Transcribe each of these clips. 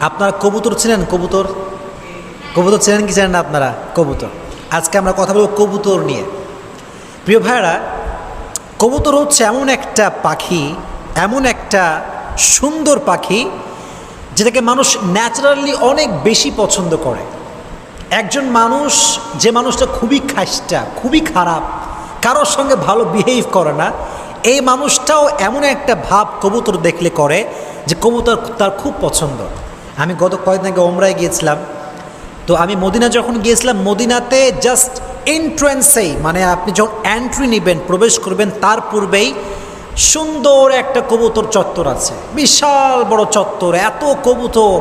আপনারা কবুতর চেনেন? কবুতর কবুতর চেনেন কি চেনেন না আপনারা? কবুতর। আজকে আমরা কথা বলব কবুতর নিয়ে। প্রিয় ভাইয়েরা, কবুতর হচ্ছে এমন একটা পাখি, এমন একটা সুন্দর পাখি যেটাকে মানুষ ন্যাচারালি অনেক বেশি পছন্দ করে। একজন মানুষ, যে মানুষটা খুবই খাস্টা, খুবই খারাপ, কারোর সঙ্গে ভালো বিহেভ করে না, এই মানুষটাও এমন একটা ভাব কবুতর দেখলে করে যে কবুতর তার খুব পছন্দ। আমি গত কয়েকদিন আগে ওমরায় গিয়েছিলাম, তো আমি মদিনা যখন গিয়েছিলাম, মদিনাতে জাস্ট এন্ট্রান্সেই, মানে আপনি যখন এন্ট্রি নেবেন, প্রবেশ করবেন, তার পূর্বেই সুন্দর একটা কবুতর চত্বর আছে, বিশাল বড় চত্বর, এত কবুতর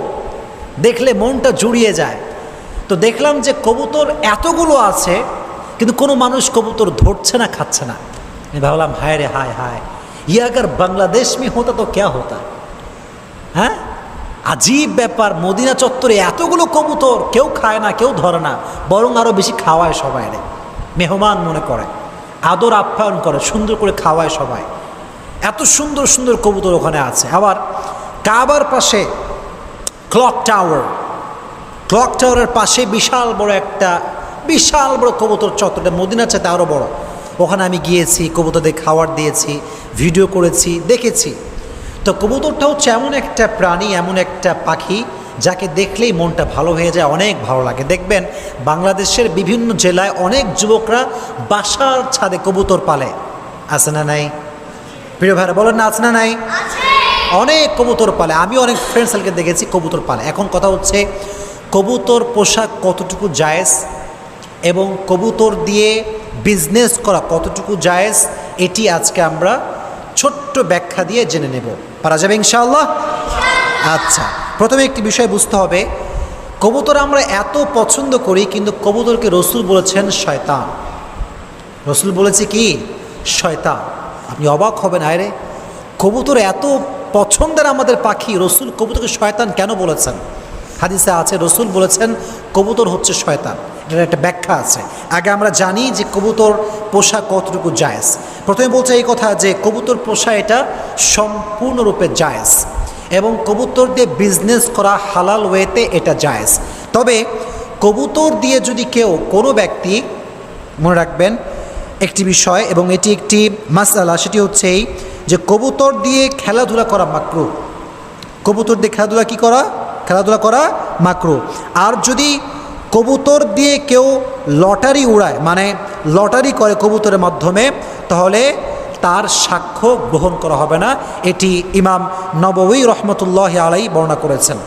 দেখলে মনটা জুড়িয়ে যায়। তো দেখলাম যে কবুতর এতগুলো আছে, কিন্তু কোনো মানুষ কবুতর ধরছে না, খাচ্ছে না। আমি ভাবলাম, হায় রে হায় হায়, ये अगर बांग्लादेश में होता तो क्या होता। হ্যাঁ, আজীব ব্যাপার। মদিনা চত্বরে এতগুলো কবুতর, কেউ খায় না, কেউ ধরে না, বরং আরও বেশি খাওয়ায় সবাই, মেহমান মনে করে, আদর আপ্যায়ন করে, সুন্দর করে খাওয়ায় সবাই। এত সুন্দর সুন্দর কবুতর ওখানে আছে। আবার কাবার পাশে ক্লক টাওয়ারের পাশে বিশাল বড় কবুতর চত্বরটা মদিনার চাইতে আরও বড়। ওখানে আমি গিয়েছি, কবুতরদের খাবার দিয়েছি, ভিডিও করেছি, দেখেছি। তো কবুতরটা হচ্ছে এমন একটা প্রাণী, এমন একটা পাখি যাকে দেখলেই মনটা ভালো হয়ে যায়, অনেক ভালো লাগে। দেখবেন বাংলাদেশের বিভিন্ন জেলায় অনেক যুবকরা বাসার ছাদে কবুতর পালে, আছে না নাই? প্রিয় ভাইরা বলেন না, আছে না নাই? অনেক কবুতর পালে। আমি অনেক ফ্রেন্ড সার্কেলকে দেখেছি কবুতর পালে। এখন কথা হচ্ছে, কবুতর পোষা কতটুকু জায়েজ এবং কবুতর দিয়ে বিজনেস করা কতটুকু জায়েজ, এটি আজকে আমরা ছোট্ট ব্যাখ্যা দিয়ে জেনে নেব। পারা যাবে ইনশাআল্লাহ? আচ্ছা, প্রথমে একটি বিষয় বুঝতে হবে, কবুতর আমরা এত পছন্দ করি, কিন্তু কবুতরকে রসুল বলেছেন শয়তান। রসুল বলেছে কি? শয়তান। আপনি অবাক হবেন, আরে কবুতর এত পছন্দের আমাদের পাখি, রসুল কবুতরকে শয়তান কেন বলেছেন? হাদিসে আছে, রসুল বলেছেন কবুতর হচ্ছে শয়তান। এটার একটা ব্যাখ্যা আছে। আগে আমরা জানি যে কবুতর পোষা কতটুকু জায়েজ। প্রথমে বলছে এই কথা যে কবুতর পোষা এটা সম্পূর্ণরূপে জায়েজ, এবং কবুতর দিয়ে বিজনেস করা হালাল ওয়েতে এটা জায়েজ। তবে কবুতর দিয়ে যদি কেউ, কোনো ব্যক্তি, মনে রাখবেন একটি বিষয়, এবং এটি একটি মাসআলা, সেটি হচ্ছে এই যে কবুতর দিয়ে খেলাধুলা করা মাকরুহ। কবুতর দিয়ে খেলাধুলা করা মাকরুহ। আর যদি কবুতর দিয়ে কেউ লটারি উড়ায়, মানে লটারি করে কবুতরের মাধ্যমে, তাহলে তার সাক্ষ্য গ্রহণ করা হবে না। এটি ইমাম নববী রহমতুল্লাহ আলাইহি বর্ণনা করেছেন।